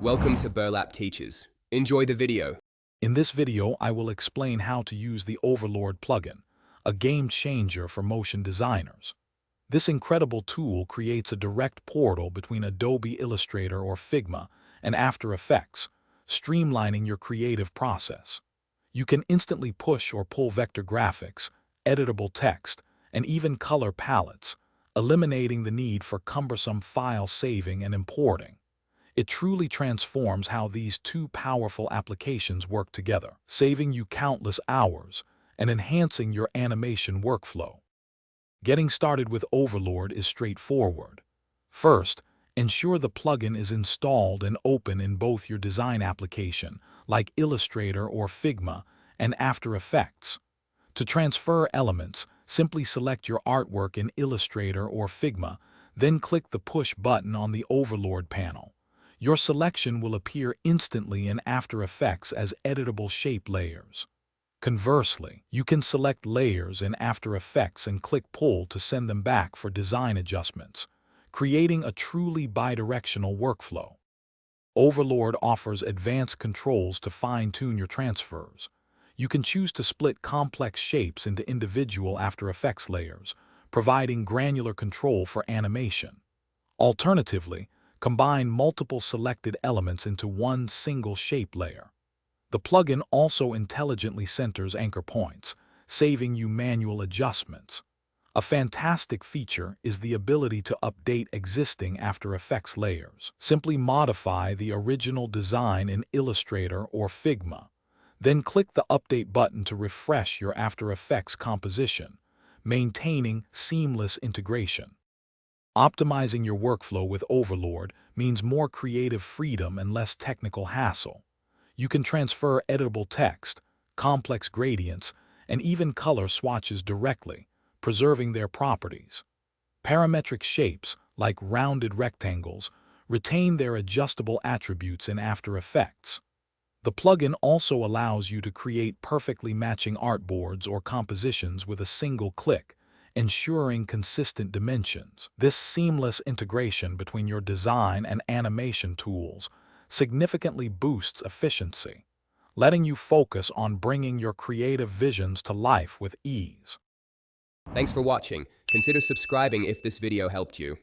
Welcome to Burlap Teachers. Enjoy the video. In this video, I will explain how to use the Overlord plugin, a game changer for motion designers. This incredible tool creates a direct portal between Adobe Illustrator or Figma and After Effects, streamlining your creative process. You can instantly push or pull vector graphics, editable text, and even color palettes, eliminating the need for cumbersome file saving and importing. It truly transforms how these two powerful applications work together, saving you countless hours and enhancing your animation workflow. Getting started with Overlord is straightforward. First, ensure the plugin is installed and open in both your design application, like Illustrator or Figma, and After Effects. To transfer elements, simply select your artwork in Illustrator or Figma, then click the push button on the Overlord panel. Your selection will appear instantly in After Effects as editable shape layers. Conversely, you can select layers in After Effects and click Pull to send them back for design adjustments, creating a truly bidirectional workflow. Overlord offers advanced controls to fine-tune your transfers. You can choose to split complex shapes into individual After Effects layers, providing granular control for animation. Alternatively, combine multiple selected elements into one single shape layer. The plugin also intelligently centers anchor points, saving you manual adjustments. A fantastic feature is the ability to update existing After Effects layers. Simply modify the original design in Illustrator or Figma. Then click the Update button to refresh your After Effects composition, maintaining seamless integration. Optimizing your workflow with Overlord means more creative freedom and less technical hassle. You can transfer editable text, complex gradients, and even color swatches directly, preserving their properties. Parametric shapes, like rounded rectangles, retain their adjustable attributes in After Effects. The plugin also allows you to create perfectly matching artboards or compositions with a single click, ensuring consistent dimensions. This seamless integration between your design and animation tools significantly boosts efficiency, letting you focus on bringing your creative visions to life with ease. Thanks for watching. Consider subscribing if this video helped you.